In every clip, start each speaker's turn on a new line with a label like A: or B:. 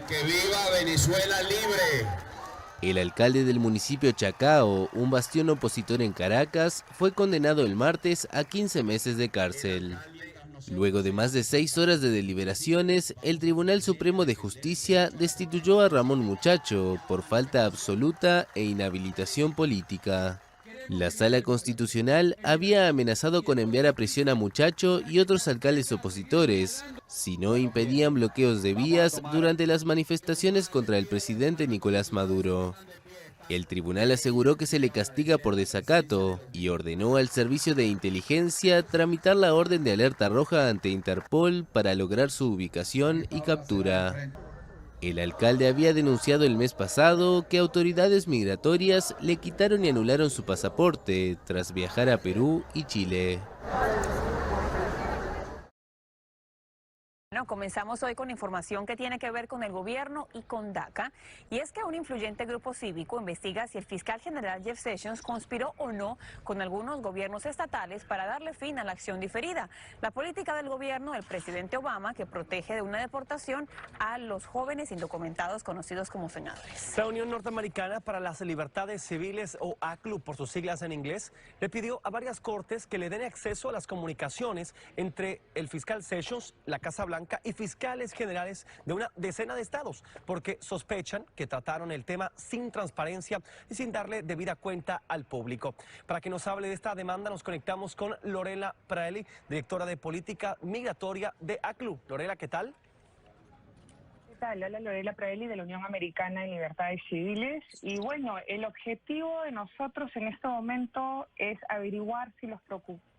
A: ¡Que viva Venezuela libre!
B: El alcalde del municipio Chacao, un bastión opositor en Caracas, fue condenado el martes a 15 meses de cárcel. Luego de más de 6 horas de deliberaciones, el Tribunal Supremo de Justicia destituyó a Ramón Muchacho por falta absoluta e inhabilitación política. La Sala Constitucional había amenazado con enviar a prisión a Muchacho y otros alcaldes opositores, si no impedían bloqueos de vías durante las manifestaciones contra el presidente Nicolás Maduro. El tribunal aseguró que se le castiga por desacato y ordenó al Servicio de Inteligencia tramitar la orden de alerta roja ante Interpol para lograr su ubicación y captura. El alcalde había denunciado el mes pasado que autoridades migratorias le quitaron y anularon su pasaporte tras viajar a Perú y Chile.
C: Bueno, comenzamos hoy con información que tiene que ver con el gobierno y con DACA, y es que un influyente grupo cívico investiga si el fiscal general Jeff Sessions conspiró o no con algunos gobiernos estatales para darle fin a la acción diferida, la política del gobierno del presidente Obama que protege de una deportación a los jóvenes indocumentados conocidos como soñadores.
D: La Unión Norteamericana para las Libertades Civiles, o ACLU por sus siglas en inglés, le pidió a varias cortes que le den acceso a las comunicaciones entre el fiscal Sessions, la Casa Blanca y fiscales generales de una decena de estados, porque sospechan que trataron el tema sin transparencia y sin darle debida cuenta al público. Para que nos hable de esta demanda nos conectamos con Lorela Praeli, directora de Política Migratoria de ACLU. Lorela, ¿qué tal?
E: ¿Qué tal? Hola, Lorela Praeli de la Unión Americana de Libertades Civiles. Y bueno, el objetivo de nosotros en este momento es averiguar si los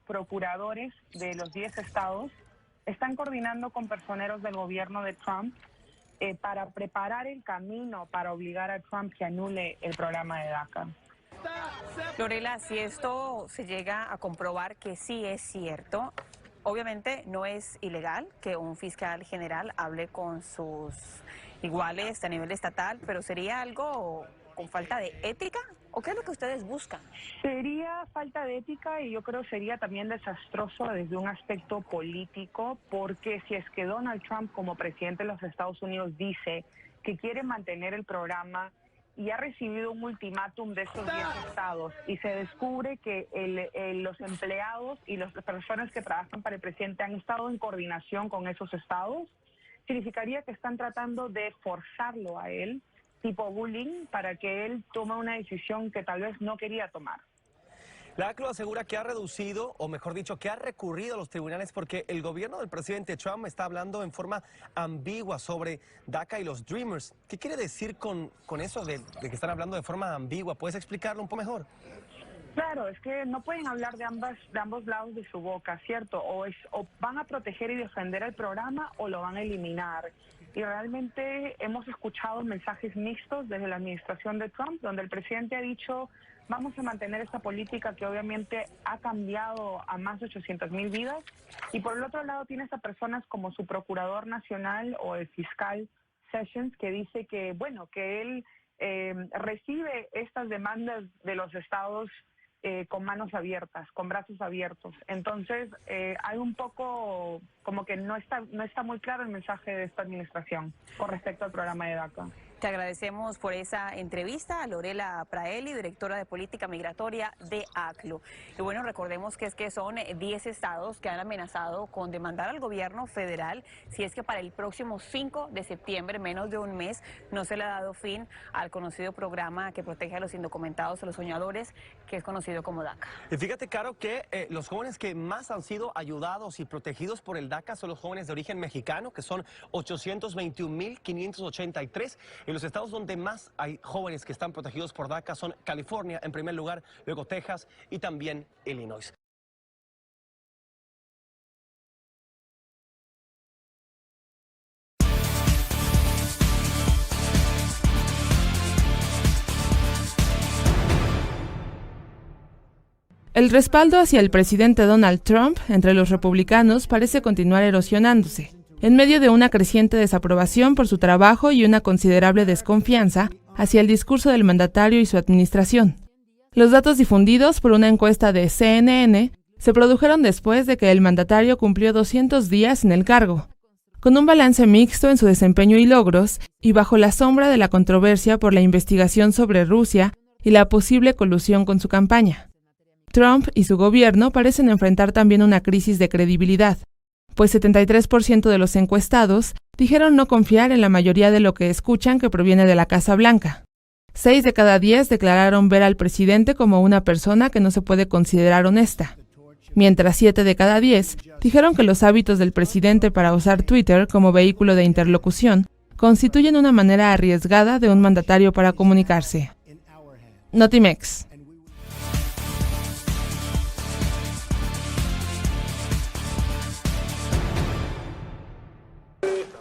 E: procuradores de los 10 estados están coordinando con personeros del gobierno de Trump para preparar el camino para obligar a Trump que anule el programa de DACA.
C: Lorela, si esto se llega a comprobar que sí es cierto, obviamente no es ilegal que un fiscal general hable con sus iguales a nivel estatal, pero ¿sería algo con falta de ética? ¿O qué es lo que ustedes buscan?
E: Sería falta de ética y yo creo sería también desastroso desde un aspecto político, porque si es que Donald Trump como presidente de los Estados Unidos dice que quiere mantener el programa y ha recibido un ultimátum de esos 10 estados y se descubre que los empleados y las personas que trabajan para el presidente han estado en coordinación con esos estados, significaría que están tratando de forzarlo a él, tipo bullying, para que él tome una decisión que tal vez no quería tomar.
D: La ACLU asegura que ha reducido, o mejor dicho, que ha recurrido a los tribunales porque el gobierno del presidente Trump está hablando en forma ambigua sobre DACA y los Dreamers. ¿Qué quiere decir con eso de que están hablando de forma ambigua? ¿Puedes explicarlo un poco mejor?
E: Claro, es que no pueden hablar de ambos lados de su boca, ¿cierto? O van a proteger y defender el programa o lo van a eliminar. Y realmente hemos escuchado mensajes mixtos desde la administración de Trump, donde el presidente ha dicho, vamos a mantener esta política que obviamente ha cambiado a más de 800,000 vidas. Y por el otro lado tienes a personas como su procurador nacional o el fiscal Sessions, que dice que, bueno, que él recibe estas demandas de los estados con manos abiertas, con brazos abiertos. Entonces, hay un poco como que no está muy claro el mensaje de esta administración con respecto al programa de DACA.
C: Te agradecemos por esa entrevista a Lorela Praeli, directora de Política Migratoria de ACLU. Y bueno, recordemos que son 10 estados que han amenazado con demandar al gobierno federal si es que para el próximo 5 de septiembre, menos de un mes, no se le ha dado fin al conocido programa que protege a los indocumentados, a los soñadores, que es conocido como DACA.
D: Y fíjate, Caro, que los jóvenes que más han sido ayudados y protegidos por el DACA son los jóvenes de origen mexicano, que son 821,583. Y los estados donde más hay jóvenes que están protegidos por DACA son California en primer lugar, luego Texas y también Illinois.
F: El respaldo hacia el presidente Donald Trump entre los republicanos parece continuar erosionándose, en medio de una creciente desaprobación por su trabajo y una considerable desconfianza hacia el discurso del mandatario y su administración. Los datos difundidos por una encuesta de CNN se produjeron después de que el mandatario cumplió 200 días en el cargo, con un balance mixto en su desempeño y logros, y bajo la sombra de la controversia por la investigación sobre Rusia y la posible colusión con su campaña. Trump y su gobierno parecen enfrentar también una crisis de credibilidad, pues 73% de los encuestados dijeron no confiar en la mayoría de lo que escuchan que proviene de la Casa Blanca. 6 de cada 10 declararon ver al presidente como una persona que no se puede considerar honesta, mientras 7 de cada 10 dijeron que los hábitos del presidente para usar Twitter como vehículo de interlocución constituyen una manera arriesgada de un mandatario para comunicarse. Notimex.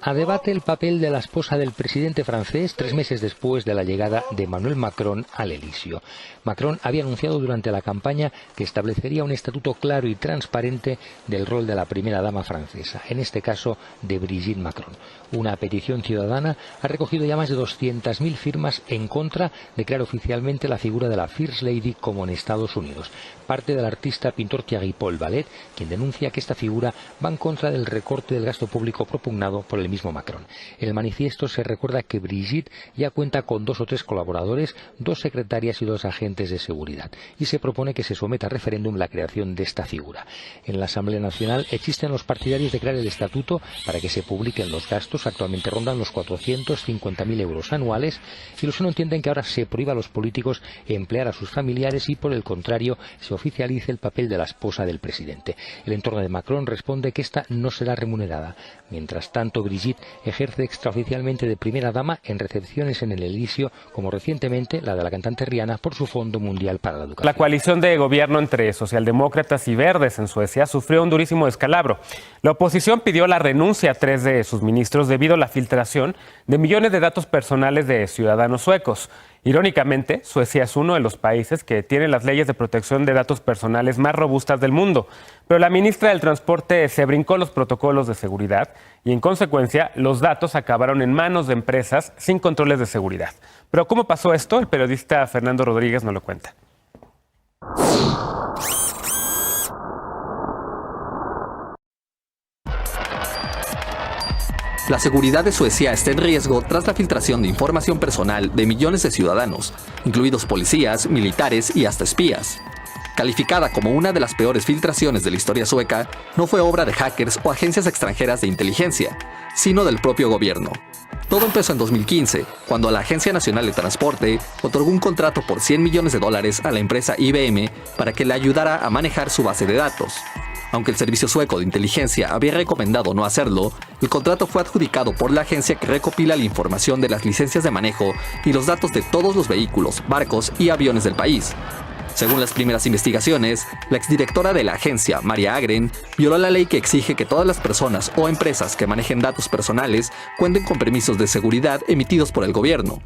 G: A debate el papel de la esposa del presidente francés 3 meses después de la llegada de Emmanuel Macron al Elíseo. Macron había anunciado durante la campaña que establecería un estatuto claro y transparente del rol de la primera dama francesa, en este caso de Brigitte Macron. Una petición ciudadana ha recogido ya más de 200.000 firmas en contra de crear oficialmente la figura de la First Lady como en Estados Unidos. Parte del artista pintor Thierry Paul Ballet, quien denuncia que esta figura va en contra del recorte del gasto público propugnado por el mismo Macron. En el manifiesto se recuerda que Brigitte ya cuenta con 2 o 3 colaboradores, 2 secretarias y 2 agentes de seguridad, y se propone que se someta a referéndum la creación de esta figura. En la Asamblea Nacional existen los partidarios de crear el estatuto para que se publiquen los gastos, actualmente rondan los 450.000 euros anuales, y los que no entienden que ahora se prohíba a los políticos emplear a sus familiares y, por el contrario, se oficialice el papel de la esposa del presidente. El entorno de Macron responde que esta no será remunerada. Mientras tanto, Brigitte ejerce extraoficialmente de primera dama en recepciones en el Elíseo, como recientemente la de la cantante Rihanna por su Fondo Mundial para la Educación.
H: La coalición de gobierno entre socialdemócratas y verdes en Suecia sufrió un durísimo descalabro. La oposición pidió la renuncia a 3 de sus ministros debido a la filtración de millones de datos personales de ciudadanos suecos. Irónicamente, Suecia es uno de los países que tiene las leyes de protección de datos personales más robustas del mundo, pero la ministra del Transporte se brincó los protocolos de seguridad y, en consecuencia, los datos acabaron en manos de empresas sin controles de seguridad. Pero ¿cómo pasó esto? El periodista Fernando Rodríguez nos lo cuenta.
I: La seguridad de Suecia está en riesgo tras la filtración de información personal de millones de ciudadanos, incluidos policías, militares y hasta espías. Calificada como una de las peores filtraciones de la historia sueca, no fue obra de hackers o agencias extranjeras de inteligencia, sino del propio gobierno. Todo empezó en 2015, cuando la Agencia Nacional de Transporte otorgó un contrato por $100 millones a la empresa IBM para que le ayudara a manejar su base de datos. Aunque el Servicio Sueco de Inteligencia había recomendado no hacerlo, el contrato fue adjudicado por la agencia que recopila la información de las licencias de manejo y los datos de todos los vehículos, barcos y aviones del país. Según las primeras investigaciones, la exdirectora de la agencia, Maria Agren, violó la ley que exige que todas las personas o empresas que manejen datos personales cuenten con permisos de seguridad emitidos por el gobierno.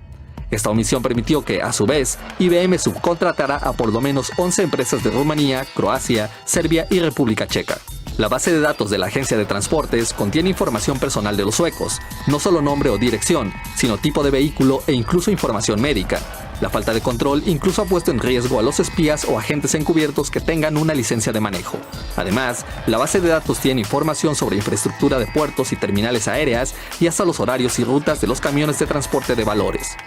I: Esta omisión permitió que, a su vez, IBM subcontratara a por lo menos 11 empresas de Rumanía, Croacia, Serbia y República Checa. La base de datos de la agencia de transportes contiene información personal de los suecos, no solo nombre o dirección, sino tipo de vehículo e incluso información médica. La falta de control incluso ha puesto en riesgo a los espías o agentes encubiertos que tengan una licencia de manejo. Además, la base de datos tiene información sobre infraestructura de puertos y terminales aéreas y hasta los horarios y rutas de los camiones de transporte de valores.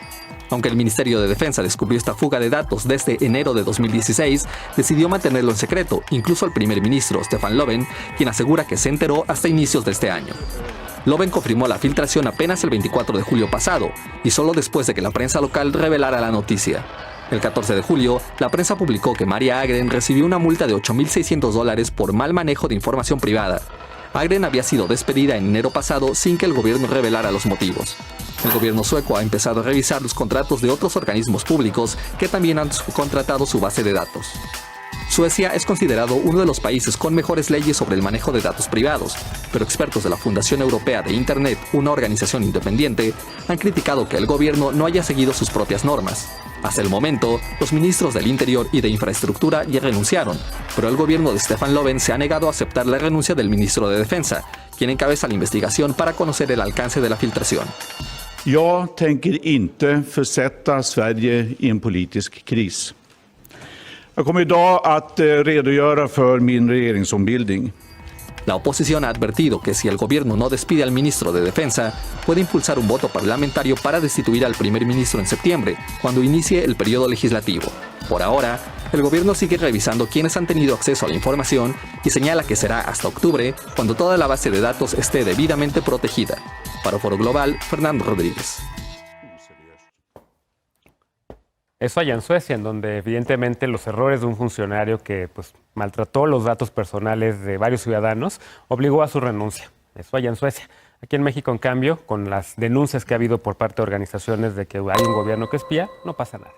I: Aunque el Ministerio de Defensa descubrió esta fuga de datos desde enero de 2016, decidió mantenerlo en secreto, incluso el primer ministro, Stefan Löfven, quien asegura que se enteró hasta inicios de este año. Löfven confirmó la filtración apenas el 24 de julio pasado, y solo después de que la prensa local revelara la noticia. El 14 de julio, la prensa publicó que Maria Agren recibió una multa de $8.600 por mal manejo de información privada. Agren había sido despedida en enero pasado sin que el gobierno revelara los motivos. El gobierno sueco ha empezado a revisar los contratos de otros organismos públicos que también han subcontratado su base de datos. Suecia es considerado uno de los países con mejores leyes sobre el manejo de datos privados, pero expertos de la Fundación Europea de Internet, una organización independiente, han criticado que el gobierno no haya seguido sus propias normas. Hasta el momento, los ministros del Interior y de Infraestructura ya renunciaron, pero el gobierno de Stefan Löfven se ha negado a aceptar la renuncia del ministro de Defensa, quien encabeza la investigación para conocer el alcance de la filtración.
J: Jag tänker inte försätta Sverige i en politisk kris. Jag kommer idag att redogöra för min regeringsombildning.
I: La oposición ha advertido que si el gobierno no despide al ministro de Defensa, puede impulsar un voto parlamentario para destituir al primer ministro en septiembre, cuando inicie el periodo legislativo. Por ahora, el gobierno sigue revisando quiénes han tenido acceso a la información y señala que será hasta octubre cuando toda la base de datos esté debidamente protegida. Para Foro Global, Fernando Rodríguez.
H: Eso allá en Suecia, en donde evidentemente los errores de un funcionario que maltrató los datos personales de varios ciudadanos obligó a su renuncia. Eso allá en Suecia. Aquí en México, en cambio, con las denuncias que ha habido por parte de organizaciones de que hay un gobierno que espía, no pasa nada.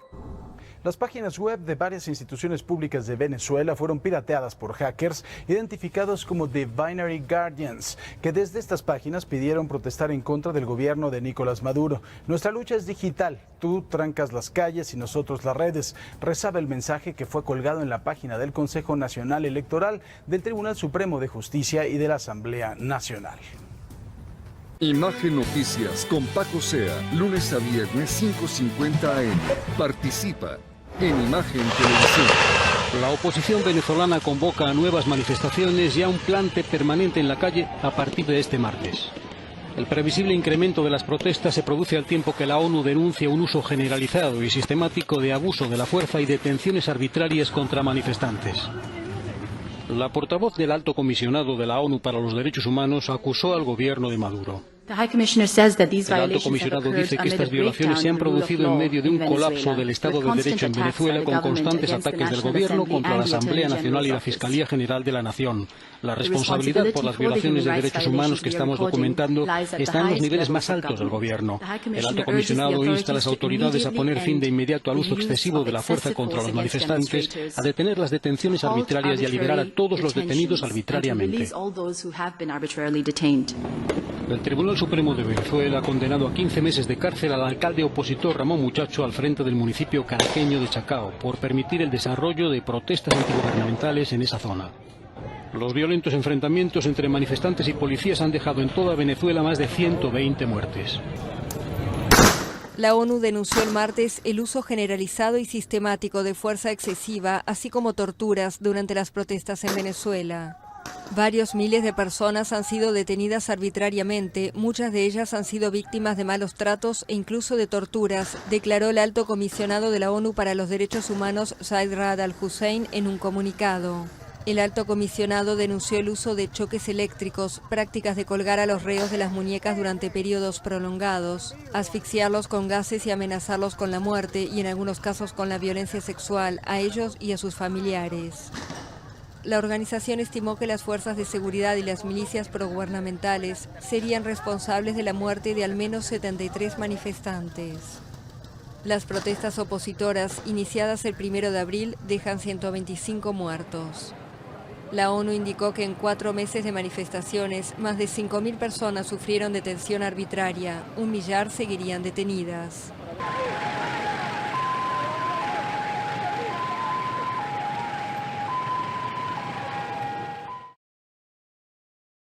K: Las páginas web de varias instituciones públicas de Venezuela fueron pirateadas por hackers identificados como The Binary Guardians, que desde estas páginas pidieron protestar en contra del gobierno de Nicolás Maduro. Nuestra lucha es digital, tú trancas las calles y nosotros las redes, rezaba el mensaje que fue colgado en la página del Consejo Nacional Electoral, del Tribunal Supremo de Justicia y de la Asamblea Nacional.
L: Imagen Noticias con Paco Sea, lunes a viernes 5:50 AM. Participa en Imagen Televisión.
M: La oposición venezolana convoca a nuevas manifestaciones y a un plante permanente en la calle a partir de este martes. El previsible incremento de las protestas se produce al tiempo que la ONU denuncia un uso generalizado y sistemático de abuso de la fuerza y detenciones arbitrarias contra manifestantes. La portavoz del Alto Comisionado de la ONU para los Derechos Humanos acusó al gobierno de Maduro. El Alto Comisionado dice que estas violaciones se han producido en medio de un colapso del Estado de Derecho en Venezuela, con constantes ataques del gobierno contra la Asamblea Nacional y la Fiscalía General de la Nación. La responsabilidad por las violaciones de derechos humanos que estamos documentando está en los niveles más altos del gobierno. El Alto Comisionado insta a las autoridades a poner fin de inmediato al uso excesivo de la fuerza contra los manifestantes, a detener las detenciones arbitrarias y a liberar a todos los detenidos arbitrariamente. El Tribunal Supremo de Venezuela ha condenado a 15 meses de cárcel al alcalde opositor Ramón Muchacho al frente del municipio caraqueño de Chacao por permitir el desarrollo de protestas antigubernamentales en esa zona. Los violentos enfrentamientos entre manifestantes y policías han dejado en toda Venezuela más de 120 muertes.
N: La ONU denunció el martes el uso generalizado y sistemático de fuerza excesiva, así como torturas durante las protestas en Venezuela. Varios miles de personas han sido detenidas arbitrariamente, muchas de ellas han sido víctimas de malos tratos e incluso de torturas, declaró el Alto Comisionado de la ONU para los Derechos Humanos, Zeid Ra'ad al-Hussein, en un comunicado. El Alto Comisionado denunció el uso de choques eléctricos, prácticas de colgar a los reos de las muñecas durante periodos prolongados, asfixiarlos con gases y amenazarlos con la muerte y en algunos casos con la violencia sexual a ellos y a sus familiares. La organización estimó que las fuerzas de seguridad y las milicias progubernamentales serían responsables de la muerte de al menos 73 manifestantes. Las protestas opositoras, iniciadas el 1 de abril, dejan 125 muertos. La ONU indicó que en 4 meses de manifestaciones, más de 5.000 personas sufrieron detención arbitraria, 1 millar seguirían detenidas.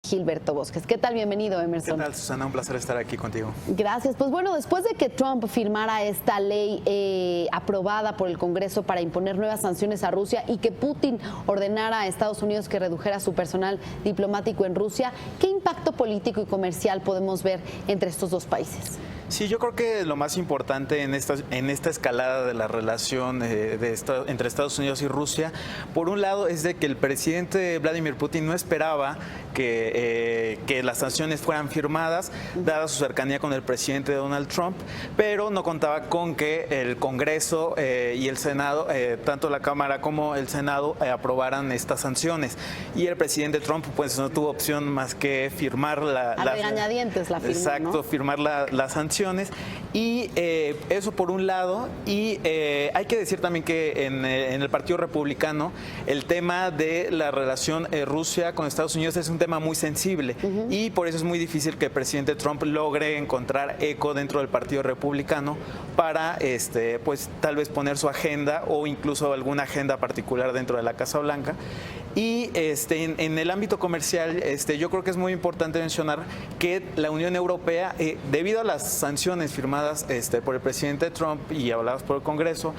O: Gilberto Bosques. ¿Qué tal? Bienvenido, Emerson.
P: ¿Qué tal, Susana? Un placer estar aquí contigo.
O: Gracias. Pues bueno, después de que Trump firmara esta ley aprobada por el Congreso para imponer nuevas sanciones a Rusia y que Putin ordenara a Estados Unidos que redujera su personal diplomático en Rusia, ¿qué impacto político y comercial podemos ver entre estos dos países?
P: Sí, yo creo que lo más importante en esta escalada de la relación entre Estados Unidos y Rusia, por un lado, es de que el presidente Vladimir Putin no esperaba que las sanciones fueran firmadas, dada su cercanía con el presidente Donald Trump, pero no contaba con que el Congreso y el Senado, tanto la Cámara como el Senado, aprobaran estas sanciones. Y el presidente Trump pues no tuvo opción más que firmar
O: regañadientes la firmó,
P: exacto, ¿no? Firmar las sanciones. Y eso por un lado, y hay que decir también que en el Partido Republicano el tema de la relación Rusia con Estados Unidos es un tema muy sensible, y por eso es muy difícil que el presidente Trump logre encontrar eco dentro del Partido Republicano para pues tal vez poner su agenda o incluso alguna agenda particular dentro de la Casa Blanca. Y en el ámbito comercial, yo creo que es muy importante mencionar que la Unión Europea, debido a las sanciones firmadas por el presidente Trump y avaladas por el Congreso,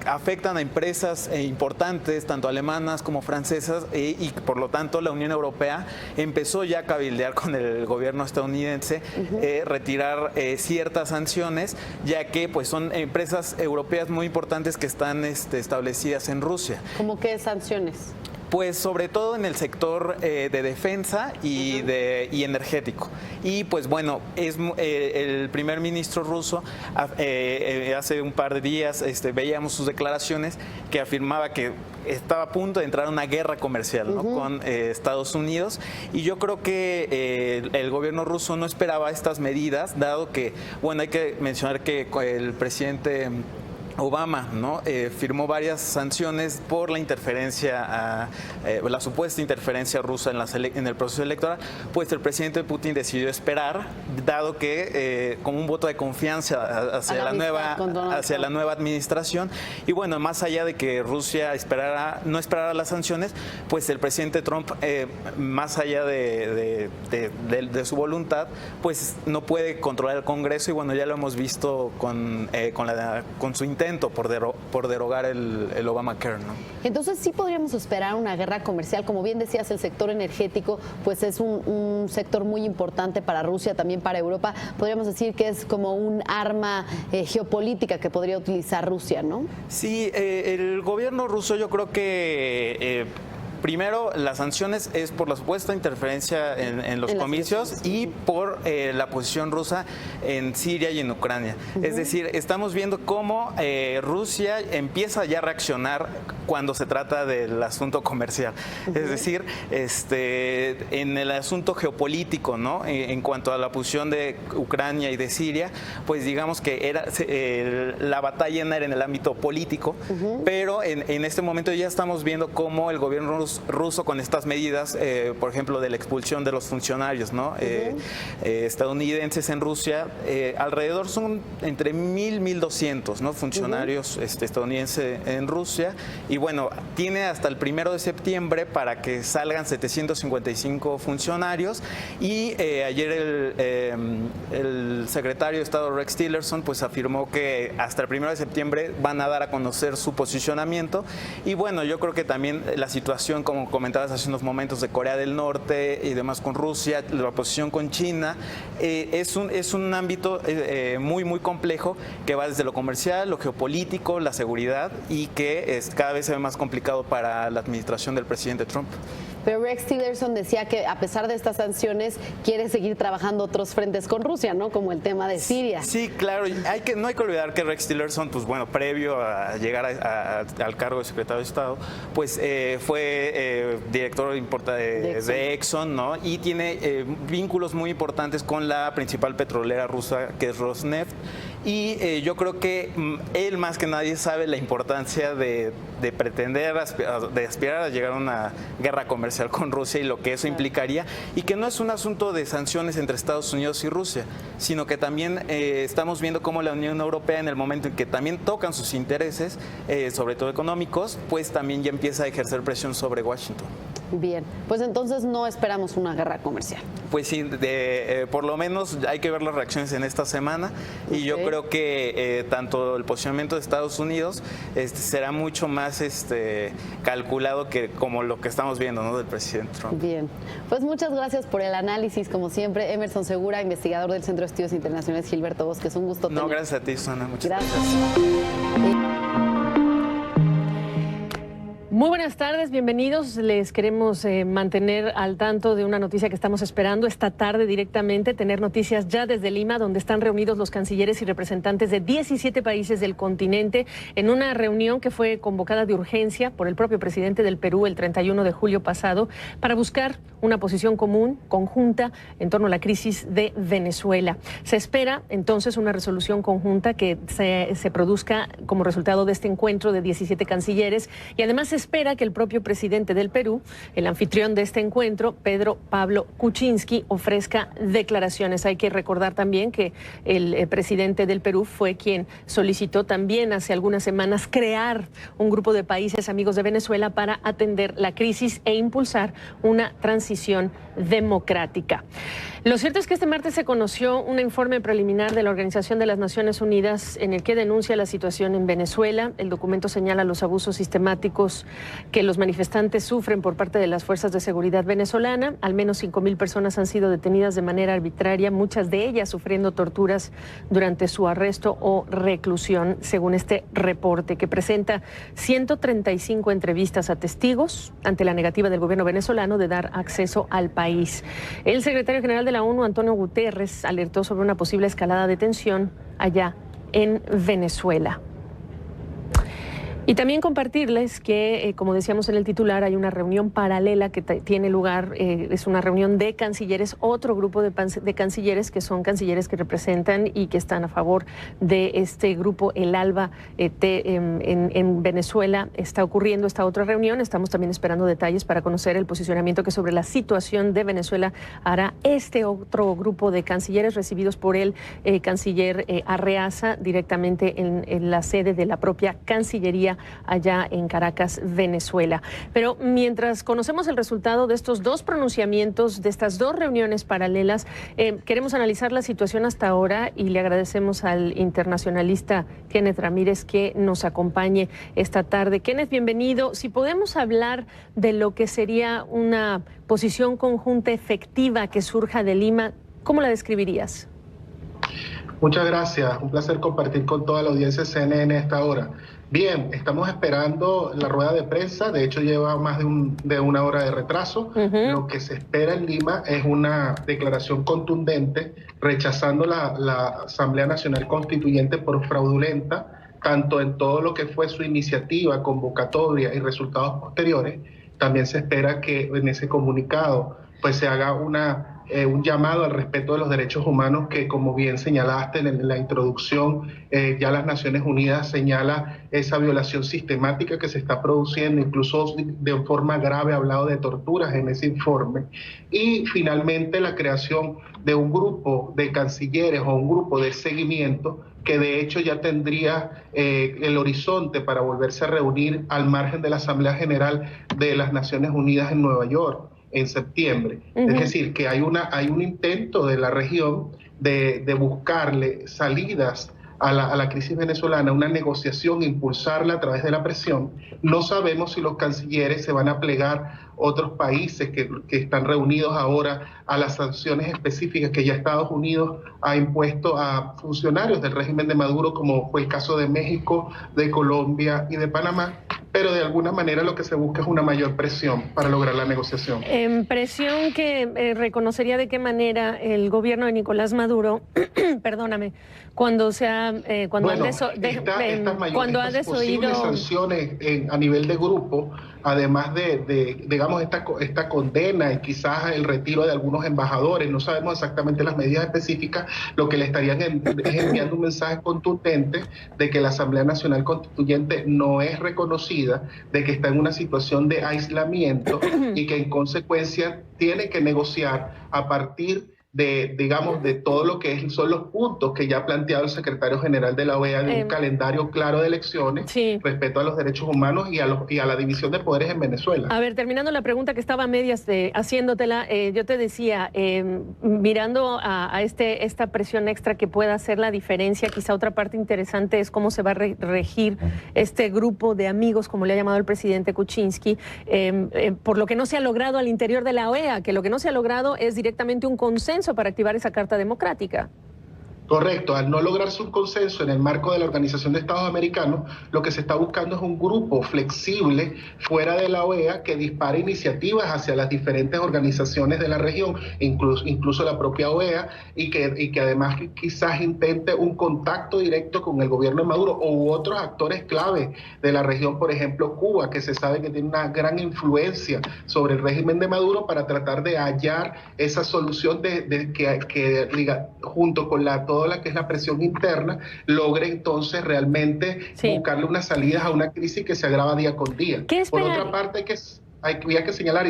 P: afectan a empresas importantes, tanto alemanas como francesas, y por lo tanto la Unión Europea empezó ya a cabildear con el gobierno estadounidense, retirar ciertas sanciones, ya que pues son empresas europeas muy importantes que están establecidas en Rusia.
O: ¿Cómo qué sanciones?
P: Pues sobre todo en el sector de defensa y energético. Y pues bueno, el primer ministro ruso hace un par de días veíamos sus declaraciones que afirmaba que estaba a punto de entrar a una guerra comercial, ¿no? Con Estados Unidos, y yo creo que el gobierno ruso no esperaba estas medidas, dado que, bueno, hay que mencionar que el presidente Obama, ¿no? Firmó varias sanciones por la interferencia, la supuesta interferencia rusa en el proceso electoral. Pues el presidente Putin decidió esperar, dado que como un voto de confianza hacia la nueva administración. Y bueno, más allá de que Rusia no esperara las sanciones, pues el presidente Trump, más allá de su voluntad, pues no puede controlar el Congreso, y bueno, ya lo hemos visto con su intento por derogar el Obamacare, ¿no?
O: Entonces sí podríamos esperar una guerra comercial. Como bien decías, el sector energético pues es un sector muy importante para Rusia, también para Europa. Podríamos decir que es como un arma geopolítica que podría utilizar Rusia, ¿no? Sí,
P: el gobierno ruso, yo creo que primero, las sanciones es por la supuesta interferencia en los comicios y por la posición rusa en Siria y en Ucrania. Es decir, estamos viendo cómo Rusia empieza ya a reaccionar cuando se trata del asunto comercial. Es decir, en el asunto geopolítico, ¿no? En cuanto a la posición de Ucrania y de Siria, pues digamos que la batalla era en el ámbito político, pero en este momento ya estamos viendo cómo el gobierno ruso con estas medidas, por ejemplo, de la expulsión de los funcionarios, ¿no? Estadounidenses en Rusia, alrededor son entre 1,000 y 1,200, ¿no? Funcionarios estadounidenses en Rusia, y bueno, tiene hasta el 1 de septiembre para que salgan 755 funcionarios, y ayer el secretario de Estado Rex Tillerson pues afirmó que hasta el 1 de septiembre van a dar a conocer su posicionamiento. Y bueno, yo creo que también la situación, como comentabas hace unos momentos, de Corea del Norte y demás con Rusia, la posición con China, es un ámbito muy, muy complejo, que va desde lo comercial, lo geopolítico, la seguridad, y que cada vez se ve más complicado para la administración del presidente Trump.
O: Pero Rex Tillerson decía que a pesar de estas sanciones quiere seguir trabajando otros frentes con Rusia, ¿no? Como el tema de Siria.
P: Sí, claro. No hay que olvidar que Rex Tillerson, pues bueno, previo a llegar al cargo de secretario de Estado, pues fue director de Exxon, ¿no? Y tiene vínculos muy importantes con la principal petrolera rusa, que es Rosneft. Y yo creo que él más que nadie sabe la importancia de pretender, de aspirar a llegar a una guerra comercial con Rusia y lo que eso implicaría, y que no es un asunto de sanciones entre Estados Unidos y Rusia, sino que también estamos viendo cómo la Unión Europea, en el momento en que también tocan sus intereses, sobre todo económicos, pues también ya empieza a ejercer presión sobre Washington.
O: Bien, pues entonces no esperamos una guerra comercial.
P: Pues sí, por lo menos hay que ver las reacciones en esta semana, y yo creo que tanto el posicionamiento de Estados Unidos será mucho más calculado que como lo que estamos viendo, ¿no?, del presidente Trump.
O: Bien, pues muchas gracias por el análisis, como siempre. Emerson Segura, investigador del Centro de Estudios Internacionales Gilberto Bosque, un gusto tener.
P: No, gracias a ti, Susana, muchas gracias.
Q: Muy buenas tardes, bienvenidos. Les queremos mantener al tanto de una noticia que estamos esperando esta tarde directamente, tener noticias ya desde Lima, donde están reunidos los cancilleres y representantes de 17 países del continente en una reunión que fue convocada de urgencia por el propio presidente del Perú el 31 de julio pasado para buscar una posición común, conjunta, en torno a la crisis de Venezuela. Se espera entonces una resolución conjunta que se produzca como resultado de este encuentro de 17 cancilleres, y además se espera espera que el propio presidente del Perú, el anfitrión de este encuentro, Pedro Pablo Kuczynski, ofrezca declaraciones. Hay que recordar también que el presidente del Perú fue quien solicitó también hace algunas semanas crear un grupo de países amigos de Venezuela para atender la crisis e impulsar una transición democrática. Lo cierto es que este martes se conoció un informe preliminar de la Organización de las Naciones Unidas en el que denuncia la situación en Venezuela. El documento señala los abusos sistemáticos que los manifestantes sufren por parte de las fuerzas de seguridad venezolana. Al menos 5,000 personas han sido detenidas de manera arbitraria, muchas de ellas sufriendo torturas durante su arresto o reclusión, según este reporte que presenta 135 entrevistas a testigos ante la negativa del gobierno venezolano de dar acceso al país. El secretario general de la ONU, Antonio Guterres, alertó sobre una posible escalada de tensión allá en Venezuela. Y también compartirles que, como decíamos en el titular, hay una reunión paralela que tiene lugar, es una reunión de cancilleres, otro grupo de cancilleres que son cancilleres que representan y que están a favor de este grupo, el ALBA, en Venezuela. Está ocurriendo esta otra reunión, estamos también esperando detalles para conocer el posicionamiento que sobre la situación de Venezuela hará este otro grupo de cancilleres recibidos por el canciller Arreaza directamente en la sede de la propia Cancillería allá en Caracas, Venezuela. Pero mientras conocemos el resultado de estos dos pronunciamientos, de estas dos reuniones paralelas, queremos analizar la situación hasta ahora y le agradecemos al internacionalista Kenneth Ramírez que nos acompañe esta tarde. Kenneth, bienvenido. Si podemos hablar de lo que sería una posición conjunta efectiva que surja de Lima, ¿cómo la describirías?
R: Muchas gracias. Un placer compartir con toda la audiencia de CNN a esta hora. Bien, estamos esperando la rueda de prensa, de hecho lleva más de una hora de retraso. Lo que se espera en Lima es una declaración contundente rechazando la Asamblea Nacional Constituyente por fraudulenta, tanto en todo lo que fue su iniciativa, convocatoria y resultados posteriores. También se espera que en ese comunicado pues se haga un llamado al respeto de los derechos humanos que, como bien señalaste en la introducción, ya las Naciones Unidas señala esa violación sistemática que se está produciendo, incluso de forma grave, ha hablado de torturas en ese informe. Y finalmente la creación de un grupo de cancilleres o un grupo de seguimiento que de hecho ya tendría el horizonte para volverse a reunir al margen de la Asamblea General de las Naciones Unidas en Nueva York en septiembre. Es decir, que hay un intento de la región de buscarle salidas a la crisis venezolana, una negociación, impulsarla a través de la presión. No sabemos si los cancilleres se van a plegar otros países que están reunidos ahora a las sanciones específicas que ya Estados Unidos ha impuesto a funcionarios del régimen de Maduro, como fue el caso de México, de Colombia y de Panamá. Pero de alguna manera lo que se busca es una mayor presión para lograr la negociación.
Q: Presión que reconocería de qué manera el gobierno de Nicolás Maduro, perdóname, cuando ha desoído
R: sanciones a nivel de grupo, además de digamos esta condena y quizás el retiro de algunos embajadores, no sabemos exactamente las medidas específicas, lo que le estarían es enviando un mensaje contundente de que la Asamblea Nacional Constituyente no es reconocida, de que está en una situación de aislamiento y que en consecuencia tiene que negociar a partir de todo lo que son los puntos que ya ha planteado el secretario general de la OEA, de un calendario claro de elecciones, respeto a los derechos humanos y a la división de poderes en Venezuela.
Q: A ver, terminando la pregunta que estaba a medias haciéndotela, yo te decía, mirando a esta presión extra que pueda hacer la diferencia, quizá otra parte interesante es cómo se va a regir este grupo de amigos, como le ha llamado el presidente Kuczynski, por lo que no se ha logrado al interior de la OEA, que lo que no se ha logrado es directamente un consenso para activar esa Carta Democrática.
R: Correcto, al no lograrse un consenso en el marco de la Organización de Estados Americanos, lo que se está buscando es un grupo flexible fuera de la OEA que dispare iniciativas hacia las diferentes organizaciones de la región, incluso la propia OEA, y que además quizás intente un contacto directo con el gobierno de Maduro u otros actores clave de la región, por ejemplo Cuba, que se sabe que tiene una gran influencia sobre el régimen de Maduro, para tratar de hallar esa solución que junto con toda todo lo que es la presión interna, logre entonces realmente buscarle unas salidas a una crisis que se agrava día con día. Por otra parte, había que señalar,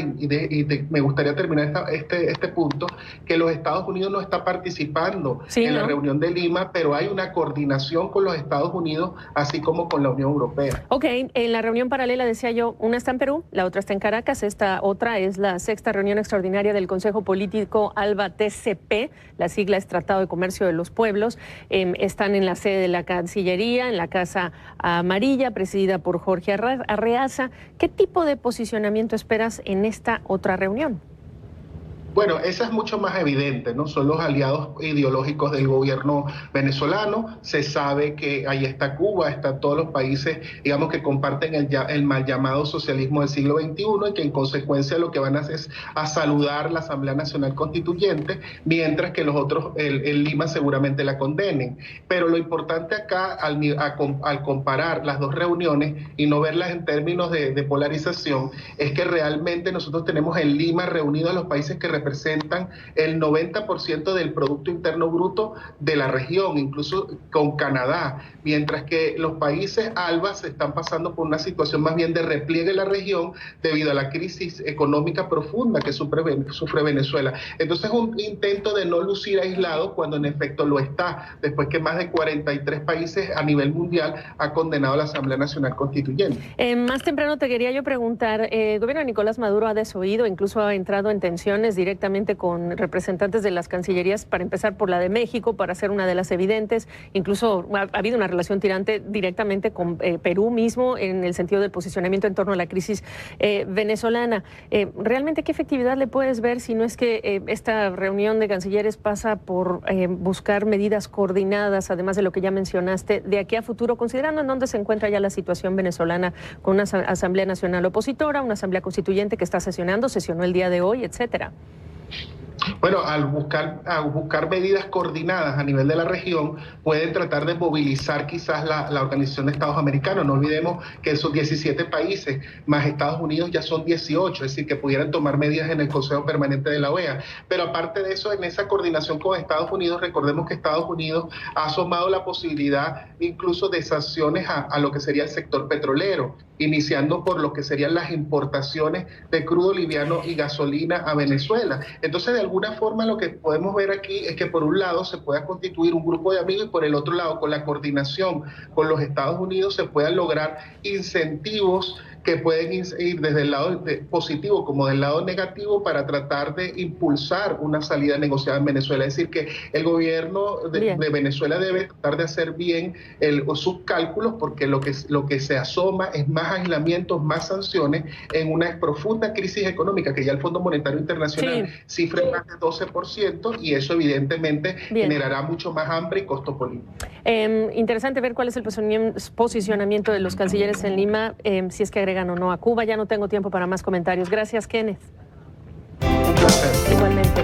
R: me gustaría terminar este punto, que los Estados Unidos no está participando en la reunión de Lima, pero hay una coordinación con los Estados Unidos, así como con la Unión Europea.
Q: Ok, en la reunión paralela, decía yo, una está en Perú, la otra está en Caracas, esta otra es la 6ª reunión extraordinaria del Consejo Político ALBA-TCP, la sigla es Tratado de Comercio de los Pueblos. Están en la sede de la Cancillería, en la Casa Amarilla, presidida por Jorge Arreaza. ¿Qué tipo de posicionamiento esperas en esta otra reunión?
R: Bueno, esa es mucho más evidente, ¿no? Son los aliados ideológicos del gobierno venezolano. Se sabe que ahí está Cuba, están todos los países, digamos, que comparten el mal llamado socialismo del siglo XXI y que en consecuencia lo que van a hacer es a saludar la Asamblea Nacional Constituyente, mientras que los otros en Lima seguramente la condenen. Pero lo importante acá, al comparar las dos reuniones y no verlas en términos de polarización, es que realmente nosotros tenemos en Lima reunidos a los países que representan el 90% del Producto Interno Bruto de la región, incluso con Canadá, mientras que los países ALBA se están pasando por una situación más bien de repliegue en la región debido a la crisis económica profunda que sufre Venezuela. Entonces es un intento de no lucir aislado cuando en efecto lo está, después que más de 43 países a nivel mundial ha condenado a la Asamblea Nacional Constituyente.
Q: Más temprano te quería yo preguntar, el gobierno de Nicolás Maduro ha desoído, incluso ha entrado en tensiones directamente con representantes de las cancillerías, para empezar por la de México, para ser una de las evidentes. Incluso ha habido una relación tirante directamente con Perú mismo en el sentido del posicionamiento en torno a la crisis venezolana. ¿Realmente qué efectividad le puedes ver si no es que esta reunión de cancilleres pasa por buscar medidas coordinadas, además de lo que ya mencionaste, de aquí a futuro, considerando en dónde se encuentra ya la situación venezolana con una Asamblea Nacional opositora, una Asamblea Constituyente que está sesionó el día de hoy, etcétera?
R: Bueno, al buscar medidas coordinadas a nivel de la región, pueden tratar de movilizar quizás la Organización de Estados Americanos. No olvidemos que esos 17 países más Estados Unidos ya son 18, es decir, que pudieran tomar medidas en el Consejo Permanente de la OEA. Pero aparte de eso, en esa coordinación con Estados Unidos, recordemos que Estados Unidos ha asomado la posibilidad incluso de sanciones a lo que sería el sector petrolero, iniciando por lo que serían las importaciones de crudo liviano y gasolina a Venezuela. Entonces, de alguna forma, lo que podemos ver aquí es que por un lado se pueda constituir un grupo de amigos y por el otro lado, con la coordinación con los Estados Unidos, se puedan lograr incentivos que pueden ir desde el lado positivo como del lado negativo para tratar de impulsar una salida negociada en Venezuela. Es decir, que el gobierno de Venezuela debe tratar de hacer bien sus cálculos, porque lo que se asoma es más aislamientos, más sanciones en una profunda crisis económica que ya el Fondo Monetario Internacional cifra más de 12%, y eso evidentemente generará mucho más hambre y costo político.
Q: Interesante ver cuál es el posicionamiento de los cancilleres en Lima, si es que agregan o no a Cuba. Ya no tengo tiempo para más comentarios. Gracias, Kenneth.
R: Un placer.
Q: Igualmente.